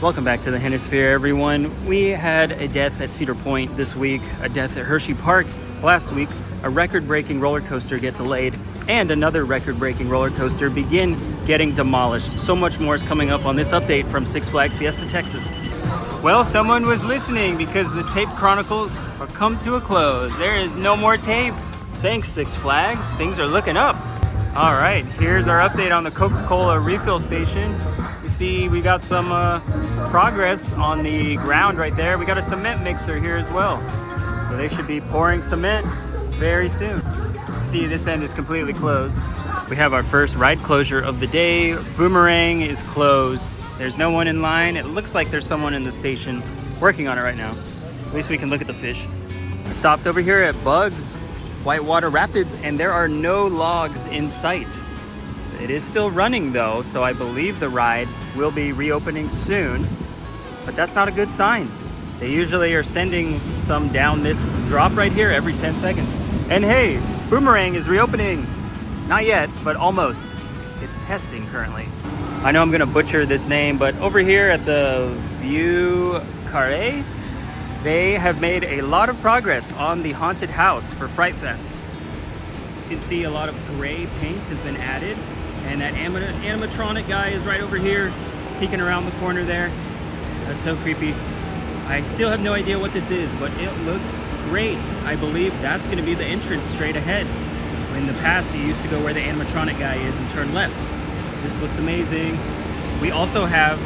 Welcome back to the Hennisphere, everyone. We had a death at Cedar Point this week, a death at Hershey Park last week, a record-breaking roller coaster get delayed, and another record-breaking roller coaster begin getting demolished. So much more is coming up on this update from Six Flags Fiesta, Texas. Well, someone was listening because the tape chronicles are come to a close. There is no more tape. Thanks, Six Flags. Things are looking up. All right, here's our update on the Coca-Cola refill station. You see we got some progress on the ground right there. We got a cement mixer here as well. So they should be pouring cement very soon. See, this end is completely closed. We have our first ride closure of the day. Boomerang is closed. There's no one in line. It looks like there's someone in the station working on it right now. At least we can look at the fish. I stopped over here at Bugs Whitewater Rapids and there are no logs in sight. It is still running though, so I believe the ride will be reopening soon, but that's not a good sign. They usually are sending some down this drop right here every 10 seconds. And hey, Boomerang is reopening. Not yet, but almost. It's testing currently. I know I'm gonna butcher this name, but over here at the View Carré, they have made a lot of progress on the haunted house for Frightfest. You can see a lot of gray paint has been added, and that animatronic guy is right over here, peeking around the corner there. That's so creepy. I still have no idea what this is, but it looks great. I believe that's gonna be the entrance straight ahead. In the past, you used to go where the animatronic guy is and turn left. This looks amazing. We also have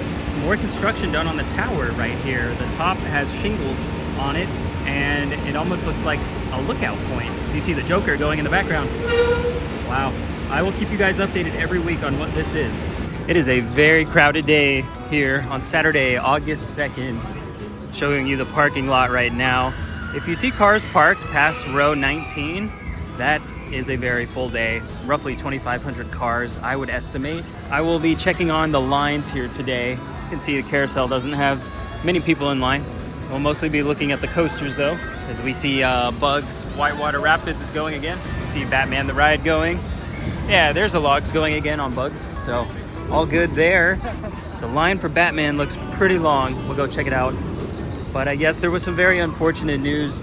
more construction done on the tower right here. The top has shingles on it, and it almost looks like a lookout point. So you see the Joker going in the background. Wow. I will keep you guys updated every week on what this is. It is a very crowded day here on Saturday, August 2nd. Showing you the parking lot right now. If you see cars parked past row 19, that is a very full day. Roughly 2,500 cars, I would estimate. I will be checking on the lines here today. You can see the carousel doesn't have many people in line. We'll mostly be looking at the coasters though, as we see Bugs Whitewater Rapids is going again. You see Batman the Ride going. Yeah, there's a logs going again on Bugs, so all good there. The line for Batman looks pretty long. We'll go check it out. But I guess there was some very unfortunate news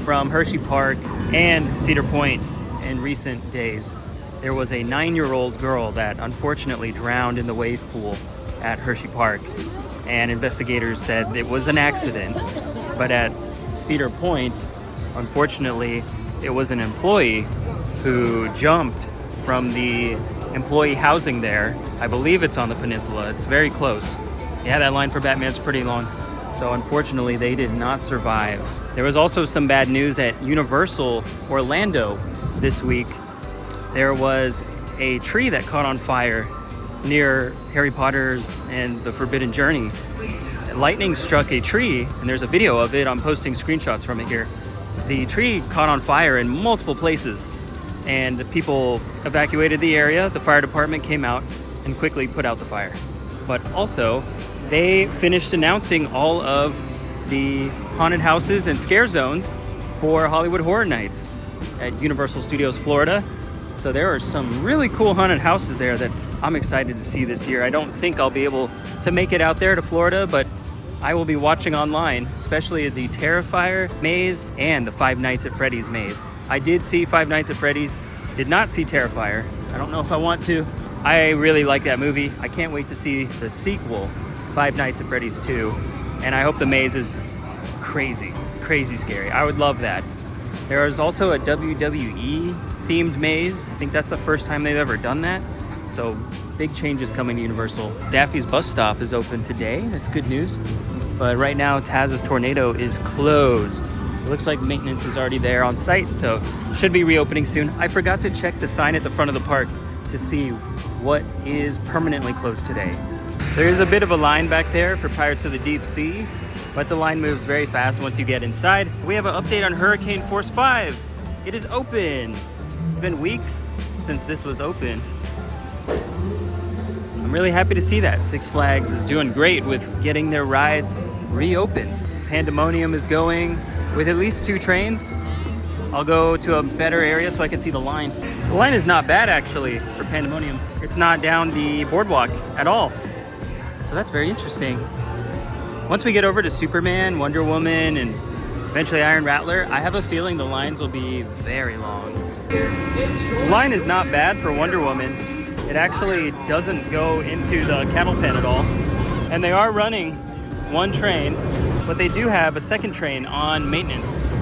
from Hershey Park and Cedar Point in recent days. There was a 9-year-old girl that unfortunately drowned in the wave pool at Hershey Park, and investigators said it was an accident. But at Cedar Point, unfortunately, it was an employee who jumped from the employee housing there. I believe it's on the peninsula. It's very close. Yeah, that line for Batman's pretty long. So unfortunately, they did not survive. There was also some bad news at Universal Orlando this week. There was a tree that caught on fire near Harry Potter's and the Forbidden Journey. Lightning struck a tree, and there's a video of it. I'm posting screenshots from it here. The tree caught on fire in multiple places, and people evacuated the area. The fire department came out and quickly put out the fire. But also, they finished announcing all of the haunted houses and scare zones for Hollywood Horror Nights at Universal Studios Florida. So there are some really cool haunted houses there that I'm excited to see this year. I don't think I'll be able to make it out there to Florida, but I will be watching online, especially the Terrifier maze and the Five Nights at Freddy's maze. I did see Five Nights at Freddy's, did not see Terrifier. I don't know if I want to. I really like that movie. I can't wait to see the sequel, Five Nights at Freddy's 2. And I hope the maze is crazy, crazy scary. I would love that. There is also a WWE themed maze. I think that's the first time they've ever done that. So big changes coming to Universal. Daffy's bus stop is open today. That's good news. But right now, Taz's Tornado is closed. It looks like maintenance is already there on site, so should be reopening soon. I forgot to check the sign at the front of the park to see what is permanently closed today. There is a bit of a line back there for Pirates of the Deep Sea, but the line moves very fast once you get inside. We have an update on Hurricane Force 5. It is open. It's been weeks since this was open. I'm really happy to see that. Six Flags is doing great with getting their rides reopened. Pandemonium is going with at least 2 trains. I'll go to a better area so I can see the line. The line is not bad actually for Pandemonium. It's not down the boardwalk at all. So that's very interesting. Once we get over to Superman, Wonder Woman, and eventually Iron Rattler, I have a feeling the lines will be very long. The line is not bad for Wonder Woman. It actually doesn't go into the cattle pen at all. And they are running one train, but they do have a second train on maintenance.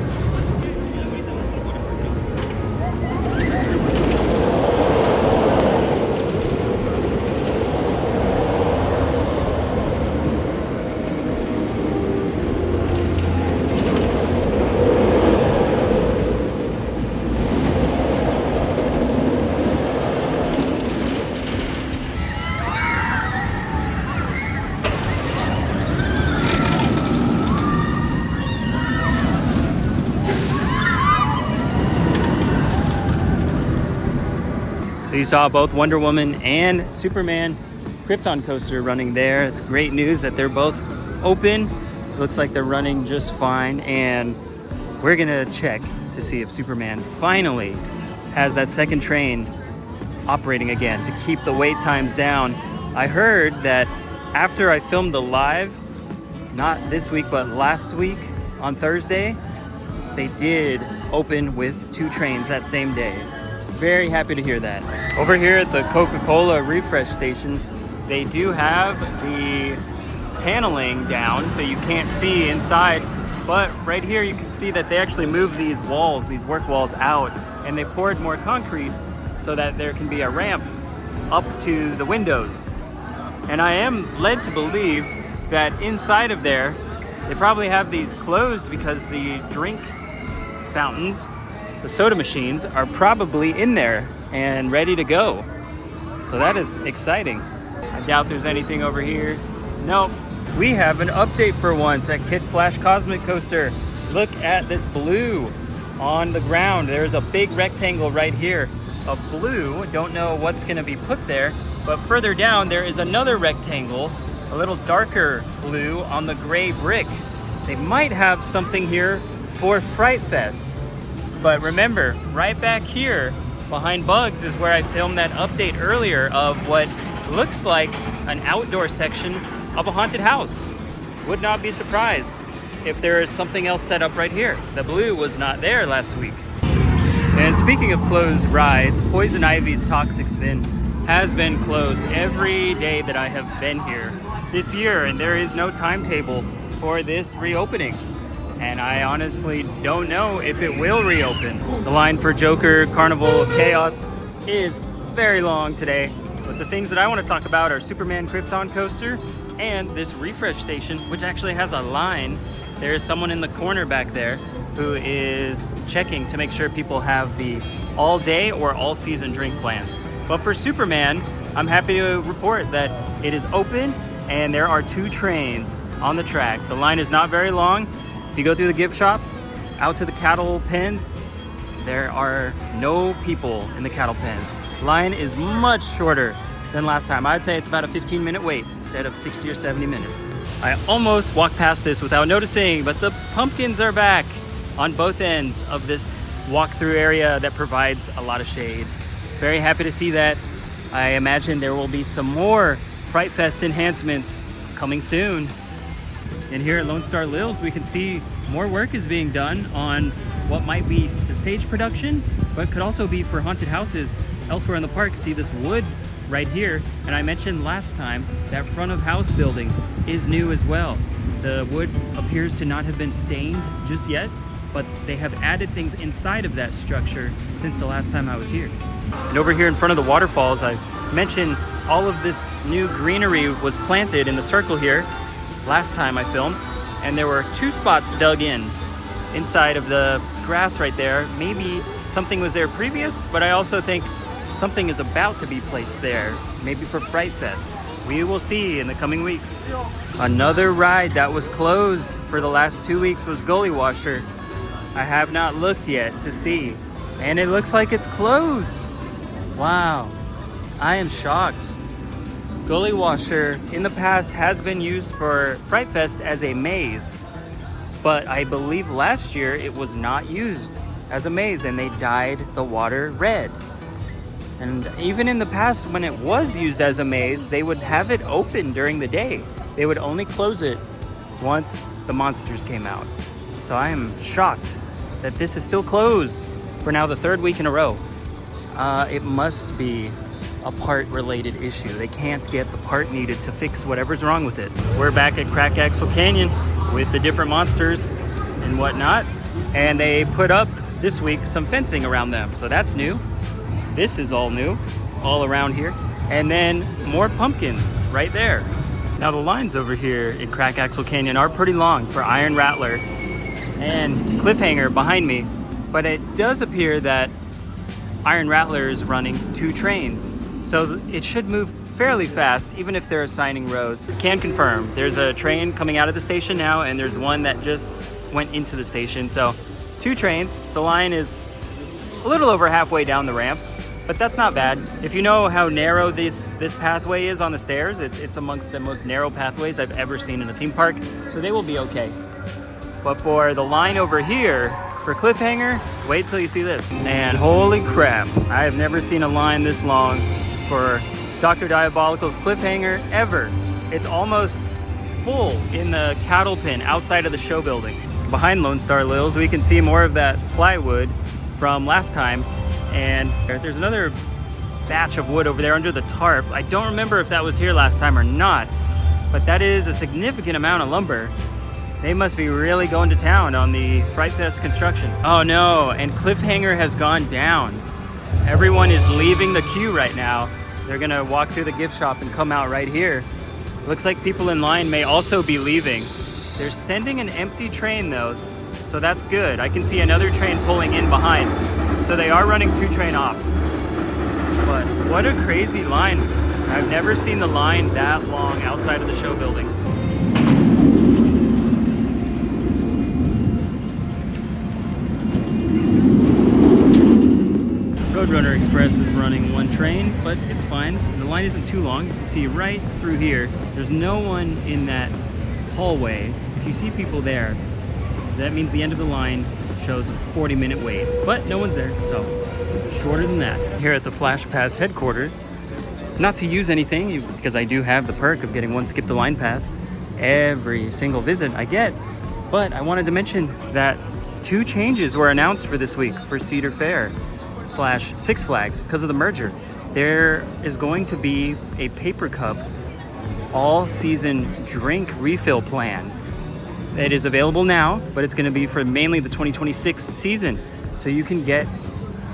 So you saw both Wonder Woman and Superman Krypton coaster running there. It's great news that they're both open. Looks like they're running just fine. And we're gonna check to see if Superman finally has that second train operating again to keep the wait times down. I heard that after I filmed the live, not this week, but last week on Thursday, they did open with 2 trains that same day. Very happy to hear that. Over here at the Coca-Cola refresh station, they do have the paneling down so you can't see inside, but right here you can see that they actually moved these walls, these work walls out, and they poured more concrete so that there can be a ramp up to the windows. And I am led to believe that inside of there, they probably have these closed because the drink fountains, the soda machines, are probably in there and ready to go. So that is exciting. I doubt there's anything over here. Nope. We have an update for once at Kid Flash Cosmic Coaster. Look at this blue on the ground. There's a big rectangle right here of blue. Don't know what's gonna be put there, but further down there is another rectangle, a little darker blue on the gray brick. They might have something here for Frightfest. But remember, right back here behind Bugs is where I filmed that update earlier of what looks like an outdoor section of a haunted house. Would not be surprised if there is something else set up right here. The blue was not there last week. And speaking of closed rides, Poison Ivy's Toxic Spin has been closed every day that I have been here this year, and there is no timetable for this reopening. And I honestly don't know if it will reopen. The line for Joker Carnival of Chaos is very long today, but the things that I want to talk about are Superman Krypton Coaster and this refresh station, which actually has a line. There is someone in the corner back there who is checking to make sure people have the all day or all season drink plans. But for Superman, I'm happy to report that it is open and there are 2 trains on the track. The line is not very long. If you go through the gift shop, out to the cattle pens, there are no people in the cattle pens. Line is much shorter than last time. I'd say it's about a 15-minute wait instead of 60 or 70 minutes. I almost walked past this without noticing, but the pumpkins are back on both ends of this walkthrough area that provides a lot of shade. Very happy to see that. I imagine there will be some more Frightfest enhancements coming soon. And here at Lone Star Lils, we can see more work is being done on what might be the stage production, but could also be for haunted houses elsewhere in the park. See this wood right here, and I mentioned last time that front of house building is new as well. The wood appears to not have been stained just yet, but they have added things inside of that structure since the last time I was here. And over here in front of the waterfalls, I mentioned all of this new greenery was planted in the circle here last time I filmed, and there were 2 spots dug in inside of the grass right there. Maybe something was there previous, but I also think something is about to be placed there, maybe for Frightfest. We will see in the coming weeks. Another ride that was closed for the last 2 weeks was Gully Washer. I have not looked yet to see, and it looks like it's closed. Wow, I am shocked. Gully Washer in the past has been used for Frightfest as a maze, but I believe last year it was not used as a maze and they dyed the water red. And even in the past when it was used as a maze, they would have it open during the day. They would only close it once the monsters came out. So I am shocked that this is still closed for now the third week in a row. It must be a part-related issue. They can't get the part needed to fix whatever's wrong with it. We're back at Crack Axle Canyon with the different monsters and whatnot, and they put up this week some fencing around them, so that's new. This is all new, all around here. And then more pumpkins right there. Now the lines over here in Crack Axle Canyon are pretty long for Iron Rattler and Cliffhanger behind me, but it does appear that Iron Rattler is running 2 trains, so it should move fairly fast even if they're assigning rows. Can confirm there's a train coming out of the station now, and there's one that just went into the station, so 2 trains. The line is a little over halfway down the ramp, but that's not bad. If you know how narrow this pathway is on the stairs, it's amongst the most narrow pathways I've ever seen in a theme park, so they will be okay. But for the line over here, for Cliffhanger, wait till you see this. And holy crap, I have never seen a line this long for Dr. Diabolical's Cliffhanger ever. It's almost full in the cattle pen outside of the show building. Behind Lone Star Lils, we can see more of that plywood from last time. And there's another batch of wood over there under the tarp. I don't remember if that was here last time or not, but that is a significant amount of lumber. They must be really going to town on the Frightfest construction. Oh no, and Cliffhanger has gone down. Everyone is leaving the queue right now. They're gonna walk through the gift shop and come out right here. Looks like people in line may also be leaving. They're sending an empty train though, so that's good. I can see another train pulling in behind. So they are running 2 train ops. But what a crazy line. I've never seen the line that long outside of the show building. Roadrunner Express is running 1 train, but it's fine. The line isn't too long. You can see right through here. There's no one in that hallway. If you see people there, that means the end of the line shows a 40-minute wait, but no one's there, so shorter than that. Here at the Flash Pass headquarters, not to use anything, because I do have the perk of getting 1 skip the line pass every single visit I get, but I wanted to mention that 2 changes were announced for this week for Cedar Fair / Six Flags because of the merger. There is going to be a paper cup all-season drink refill plan. It is available now, but it's going to be for mainly the 2026 season. So you can get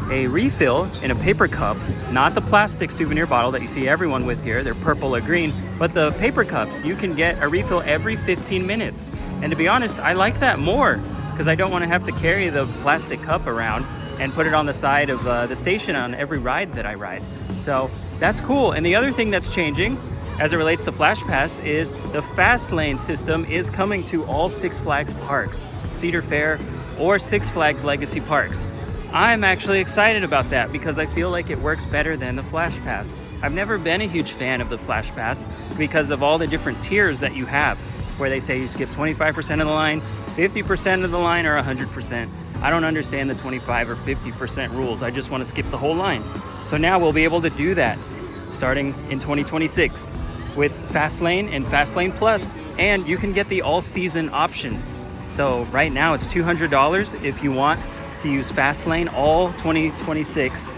a refill in a paper cup, not the plastic souvenir bottle that you see everyone with here. They're purple or green, but the paper cups, you can get a refill every 15 minutes. And to be honest, I like that more because I don't want to have to carry the plastic cup around and put it on the side of the station on every ride that I ride. So that's cool. And the other thing that's changing as it relates to Flash Pass is the fast lane system is coming to all Six Flags parks, Cedar Fair or Six Flags Legacy parks. I'm actually excited about that because I feel like it works better than the Flash Pass. I've never been a huge fan of the Flash Pass because of all the different tiers that you have, where they say you skip 25% of the line, 50% of the line, or 100%. I don't understand the 25 or 50% rules. I just want to skip the whole line. So now we'll be able to do that starting in 2026 with Fastlane and Fastlane Plus, and you can get the all-season option. So right now it's $200 if you want to use Fastlane all 2026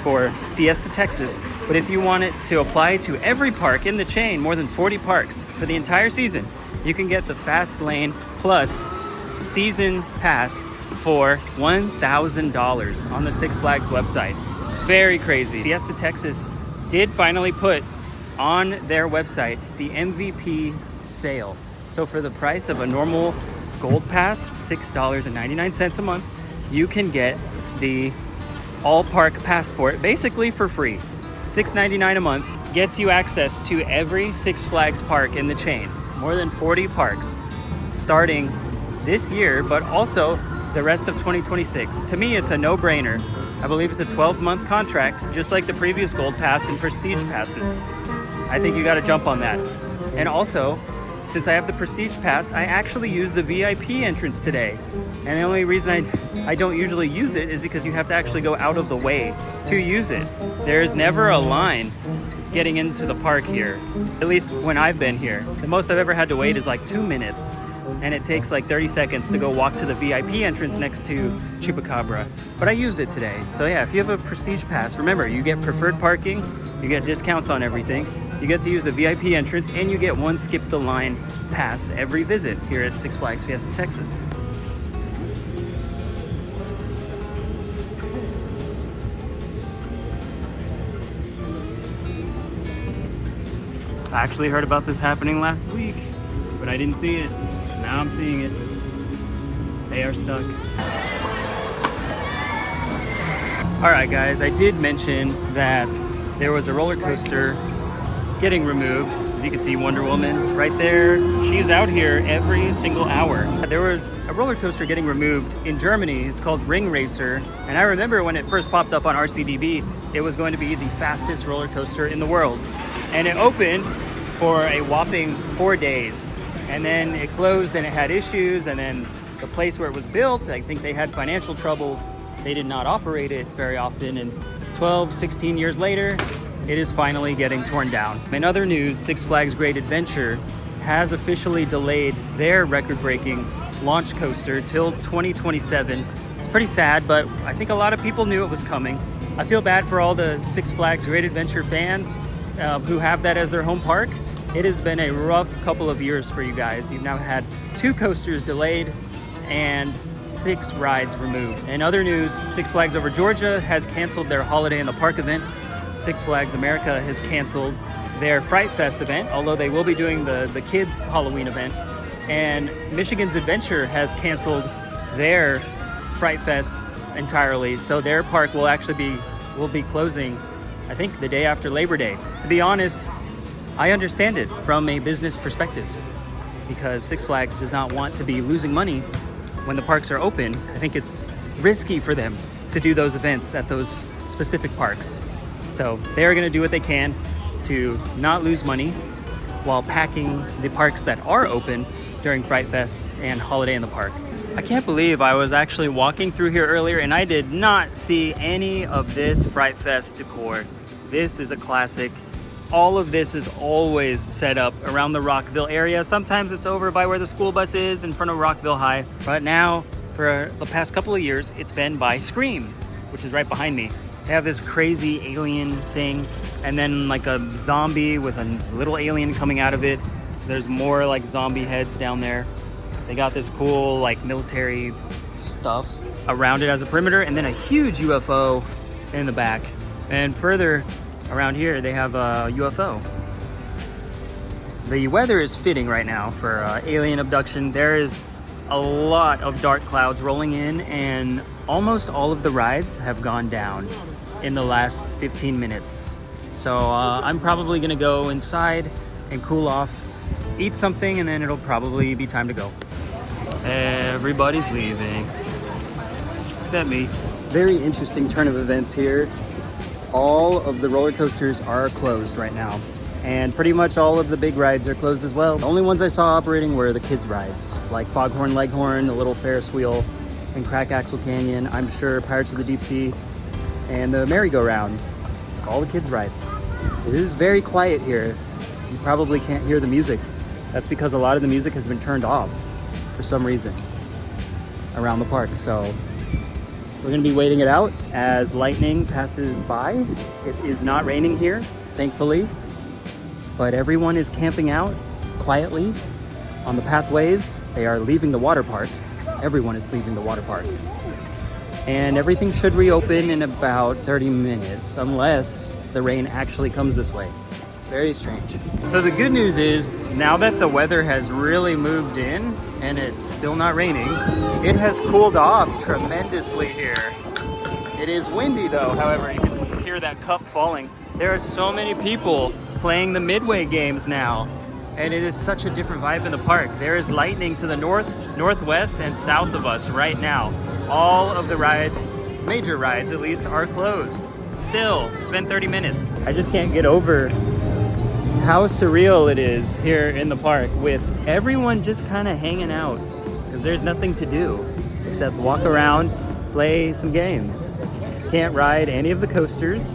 for Fiesta, Texas. But if you want it to apply to every park in the chain, more than 40 parks for the entire season, you can get the Fastlane Plus season pass for $1,000 on the Six Flags website. Very crazy. Fiesta, Texas did finally put on their website the MVP sale. So for the price of a normal gold pass, $6.99 a month, you can get the all park passport basically for free. $6.99 a month gets you access to every Six Flags park in the chain, more than 40 parks starting this year, but also the rest of 2026. To me, it's a no-brainer. I believe it's a 12-month contract, just like the previous Gold Pass and Prestige Passes. I think you got to jump on that. And also, since I have the Prestige Pass, I actually use the VIP entrance today. And the only reason I don't usually use it is because you have to actually go out of the way to use it. There's never a line getting into the park here, at least when I've been here. The most I've ever had to wait is like 2 minutes. and it takes like 30 seconds to go walk to the VIP entrance next to Chupacabra. But I used it today. So yeah, if you have a Prestige Pass, remember, you get preferred parking, you get discounts on everything, you get to use the VIP entrance, and you get one skip the line pass every visit here at Six Flags Fiesta, Texas. I actually heard about this happening last week, but I didn't see it. Now I'm seeing it. They are stuck. All right, guys, I did mention that there was a roller coaster getting removed. As you can see, Wonder Woman right there. She's out here every single hour. There was a roller coaster getting removed in Germany. It's called Ring Racer. And I remember when it first popped up on RCDB, it was going to be the fastest roller coaster in the world. And it opened for a whopping 4 days. And then it closed and it had issues. And then the place where it was built, I think they had financial troubles. They did not operate it very often. And 12, 16 years later, it is finally getting torn down. In other news, Six Flags Great Adventure has officially delayed their record-breaking launch coaster till 2027. It's pretty sad, but I think a lot of people knew it was coming. I feel bad for all the Six Flags Great Adventure fans who have that as their home park. It has been a rough couple of years for you guys. You've now had 2 coasters delayed and 6 rides removed. In other news, Six Flags Over Georgia has canceled their Holiday in the Park event. Six Flags America has canceled their Frightfest event, although they will be doing the kids' Halloween event. And Michigan's Adventure has canceled their Frightfest entirely. So their park will actually be closing, I think, the day after Labor Day. To be honest, I understand it from a business perspective, because Six Flags does not want to be losing money when the parks are open. I think it's risky for them to do those events at those specific parks. So they are going to do what they can to not lose money while packing the parks that are open during Fright Fest and Holiday in the Park. I can't believe I was actually walking through here earlier and I did not see any of this Fright Fest decor. This is a classic. All of this is always set up around the Rockville area. Sometimes it's over by where the school bus is in front of Rockville High. But now, for the past couple of years, it's been by Scream, which is right behind me. They have this crazy alien thing, and then like a zombie with a little alien coming out of it. There's more like zombie heads down there. They got this cool like military stuff around it as a perimeter, and then a huge UFO in the back. And further around here, they have a UFO. The weather is fitting right now for alien abduction. There is a lot of dark clouds rolling in, and almost all of the rides have gone down in the last 15 minutes. So I'm probably gonna go inside and cool off, eat something, and then it'll probably be time to go. Everybody's leaving, except me. Very interesting turn of events here. All of the roller coasters are closed right now, and pretty much all of the big rides are closed as well. The only ones I saw operating were the kids' rides, like Foghorn Leghorn, the little Ferris wheel, and Crack Axle Canyon. I'm sure Pirates of the Deep Sea, and the merry-go-round. All the kids' rides. It is very quiet here. You probably can't hear the music. That's because a lot of the music has been turned off for some reason around the park. So we're gonna be waiting it out as lightning passes by. It is not raining here, thankfully, but everyone is camping out quietly on the pathways. They are leaving the water park. Everyone is leaving the water park. And everything should reopen in about 30 minutes, unless the rain actually comes this way. Very strange. So the good news is, now that the weather has really moved in and it's still not raining, it has cooled off tremendously here. It is windy though, however, you can hear that cup falling. There are so many people playing the Midway games now, and it is such a different vibe in the park. There is lightning to the north, northwest, and south of us right now. All of the rides, major rides at least, are closed. Still, it's been 30 minutes. I just can't get over how surreal it is here in the park with everyone just kind of hanging out, because there's nothing to do except walk around, play some games. Can't ride any of the coasters,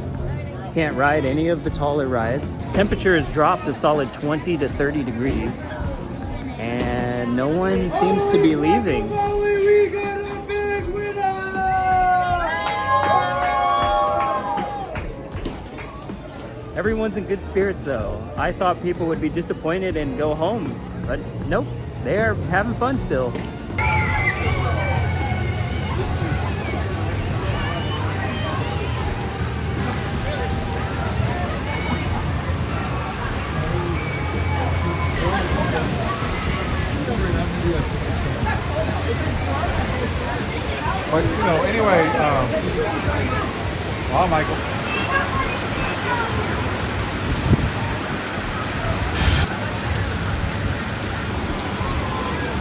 can't ride any of the taller rides. Temperature has dropped a solid 20 to 30 degrees, and and no one seems to be leaving. Everyone's in good spirits though. I thought people would be disappointed and go home, but nope, they're having fun still. But you know, anyway, wow, Michael.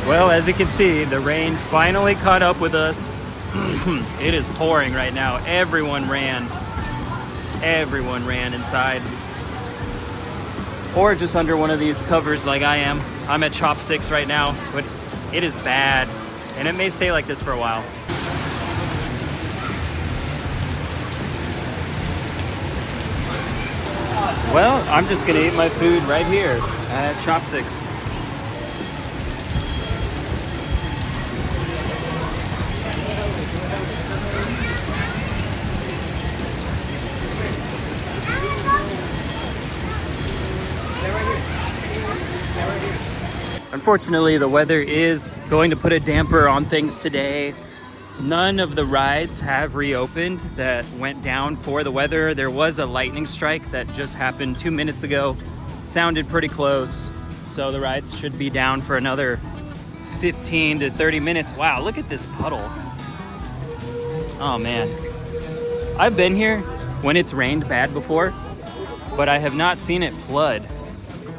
Well, as you can see, the rain finally caught up with us. It is pouring right now. Everyone ran inside. Or just under one of these covers like I am. I'm at Chopsticks right now, but it is bad. And it may stay like this for a while. Well, I'm just gonna eat my food right here at Chopsticks. Unfortunately, the weather is going to put a damper on things today. None of the rides have reopened that went down for the weather. There was a lightning strike that just happened 2 minutes ago. Sounded pretty close. So the rides should be down for another 15 to 30 minutes. Wow, look at this puddle. Oh man. I've been here when it's rained bad before, but I have not seen it flood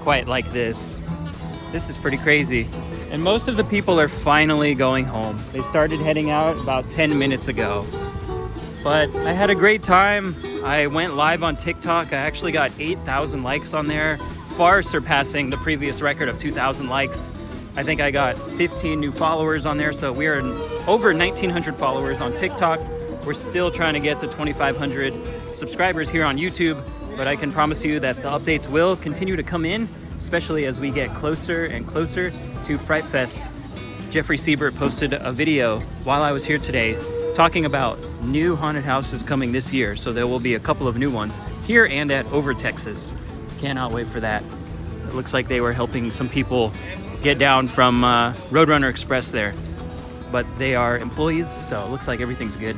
quite like this. This is pretty crazy. And most of the people are finally going home. They started heading out about 10 minutes ago. But I had a great time. I went live on TikTok. I actually got 8,000 likes on there, far surpassing the previous record of 2,000 likes. I think I got 15 new followers on there. So we are over 1,900 followers on TikTok. We're still trying to get to 2,500 subscribers here on YouTube. But I can promise you that the updates will continue to come in, especially as we get closer and closer to Frightfest. Jeffrey Siebert posted a video while I was here today talking about new haunted houses coming this year. So there will be a couple of new ones here and at Over Texas. Cannot wait for that. It looks like they were helping some people get down from Roadrunner Express there. But they are employees, so it looks like everything's good.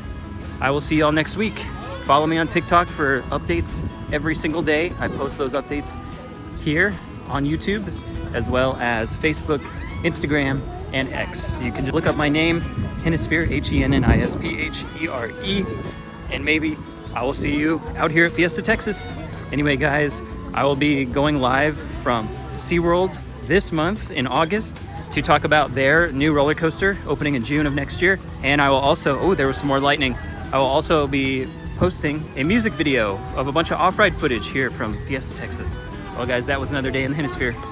I will see y'all next week. Follow me on TikTok for updates every single day. I post those updates here on YouTube, as well as Facebook, Instagram, and X. You can just look up my name, Hennisphere, Hennisphere, and maybe I will see you out here at Fiesta, Texas. Anyway, guys, I will be going live from SeaWorld this month in August to talk about their new roller coaster opening in June of next year. And I will also, oh, there was some more lightning. I will also be posting a music video of a bunch of off-ride footage here from Fiesta, Texas. Well, guys, that was another day in the Hennisphere.